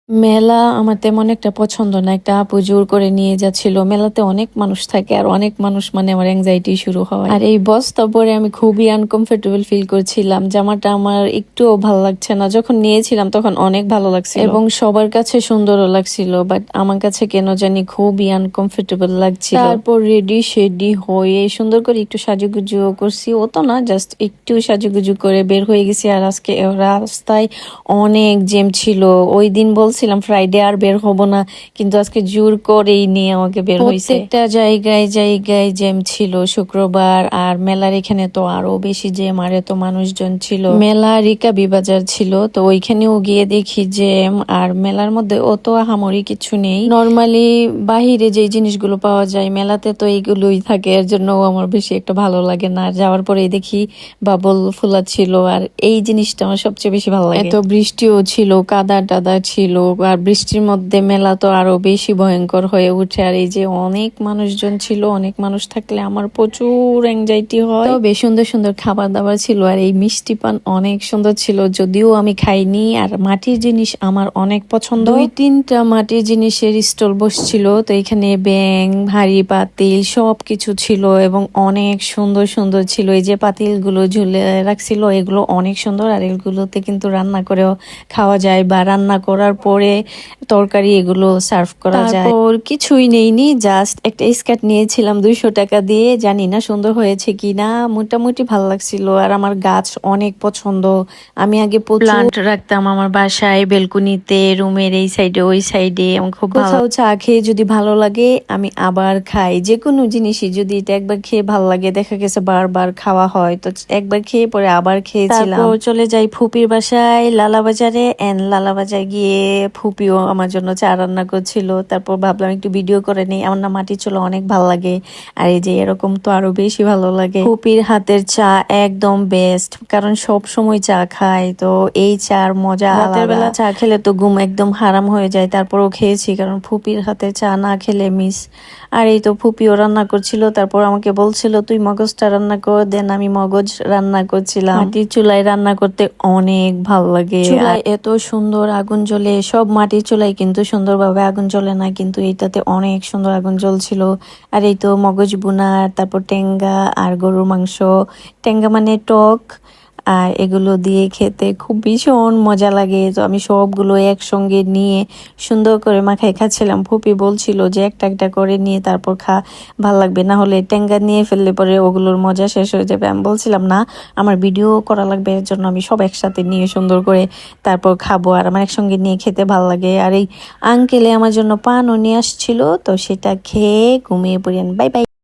মেলা আমার তেমন একটা পছন্দ না। একটা আপু জোর করে নিয়ে যাচ্ছিল। মেলাতে অনেক মানুষ থাকে আর অনেক মানুষ মানে আমার অ্যাংজাইটি শুরু হয়। আর এই বস্তা পরে আমি খুবই আনকমফোর্টেবল ফিল করছিলাম। জামাটা আমার একটুও ভালো লাগছে না। যখন নিয়েছিলাম তখন অনেক ভালো লাগছিল এবং সবার কাছে সুন্দরও লাগছিল, বাট আমার কাছে কেন জানি খুবই আনকমফোর্টেবল লাগছিল। তারপর রেডি শেডি হয়ে সুন্দর করে একটু সাজুগুজুও করছি, ও তো না, জাস্ট একটু সাজুগুজু করে বের হয়ে গেছি। আর আজকে রাস্তায় অনেক জ্যাম ছিল। ওই দিন বলছিলাম ফ্রাইডে আর বের হব না, কিন্তু আজকে জোর করেই নিয়ে আমাকে বের হইছে। প্রত্যেকটা জায়গায় জায়গায় জ্যাম ছিল শুক্রবার। আর মেলার এখানে তো আরো বেশি জ্যাম, আর এত মানুষজন ছিল। মেলা রিকাবি বাজার ছিল, তো ওইখানেও গিয়ে দেখি জ্যাম। আর মেলার মধ্যে অত আহামরি কিছু নেই, নর্মালি বাহিরে যে জিনিসগুলো পাওয়া যায় মেলাতে তো এইগুলোই থাকে, এর জন্য আমার বেশি একটা ভালো লাগে না। যাওয়ার পরে দেখি বাবল ফুলা ছিল, আর এই জিনিসটা আমার সবচেয়ে বেশি ভালো লাগে। এত বৃষ্টিও ছিল, কাদা টাদা ছিল, আর বৃষ্টির মধ্যে মেলা তো আরো বেশি ভয়ঙ্কর হয়ে উঠে। আর এই যে অনেক মানুষজন ছিল, অনেক মানুষ থাকলে আমার প্রচুর অ্যাংজাইটি হয়। তবে সুন্দর সুন্দর খাবার দাবার ছিল, আর এই মিষ্টি পান অনেক সুন্দর ছিল, যদিও আমি খাইনি। আর মাটির জিনিস আমার অনেক পছন্দ। 2-3টা মাটির জিনিসের স্টল বসছিল, তো এখানে ব্যাং, হাঁড়ি পাতিল সবকিছু ছিল এবং অনেক সুন্দর সুন্দর ছিল। এই যে পাতিলগুলো ঝুলে রাখছিল এগুলো অনেক সুন্দর, আর এগুলোতে কিন্তু রান্না করেও খাওয়া যায়, বা রান্না করার পরে তরকারি এগুলো সার্ভ করা যায়। তারপর কিছুই নেইনি, জাস্ট একটা স্কার্ট নিয়েছিলাম 200 টাকা দিয়ে। জানি না সুন্দর হয়েছে কিনা, মোটামুটি ভালো লাগছিল। আর আমার গাছ অনেক পছন্দ, আমি আগে প্লান্ট রাখতাম আমার বাসায়, বেলকুনিতে, রুমের এই সাইডে ওই সাইডে। আমার খুব কোথাও চা খেয়ে যদি ভালো লাগে আমি আবার খাই। যে কোনো জিনিসই যদি এটা একবার খেয়ে ভালো লাগে, দেখা গেছে বারবার খাওয়া হয়, তো একবার খেয়ে পরে আবার খেয়েছিলাম। তারপর চলে যাই ফুপির বাসায় লালাবাজারে। লালাবাজার গিয়ে ফুপিও আমার জন্য চা রান্না করছিল। তারপর ভাবলাম একটু ভিডিও করে নেই, আমার না মাটির চুলা অনেক ভালো লাগে, আর এই যে এরকম তো আরো বেশি ভালো লাগে। ফুপির হাতের চা একদম বেস্ট, কারণ সব সময় চা খায়, তো এই চার মজা আলাদা। রাতের বেলা চা খেলে তো ঘুম একদম হারাম হয়ে যায়, তারপরও খেয়েছি কারণ ফুপির হাতের চা না খেলে মিস। আর এই তো ফুপিও রান্না করছিল, তারপর আমাকে বলছিল তুই মগজটা রান্না কর, দেন আমি মগজ রান্না করছিলাম। মাটির চুলায় রান্না করতে অনেক ভালো লাগে। চুলায় এত সুন্দর আগুন জ্বলে, সব মাটির চুলায় কিন্তু সুন্দরভাবে আগুন জ্বলে না, কিন্তু এটাতে অনেক সুন্দর আগুন জ্বলছিল। আর এই তো মগজ বুনা, তারপর টেঙ্গা আর গরুর মাংস। টেঙ্গা মানে টক, আর এগুলো দিয়ে খেতে খুব ভীষণ মজা লাগে। তো আমি সবগুলো একসঙ্গে নিয়ে সুন্দর করে মাখায় খাচ্ছিলাম। ফুপি বলছিল যে একটা একটা করে নিয়ে তারপর খা, ভাল লাগবে, না হলে টেঙ্গা নিয়ে ফেললে পরে ওগুলোর মজা শেষ হয়ে যাবে। আমি বলছিলাম না, আমার ভিডিও করা লাগবে, এর জন্য আমি সব একসাথে নিয়ে সুন্দর করে তারপর খাবো, আর আমার একসঙ্গে নিয়ে খেতে ভাল লাগে। আর এই আঙ্কেলে আমার জন্য পানও নিয়ে আসছিল, তো সেটা খেয়ে ঘুমিয়ে পড়েন। Bye bye.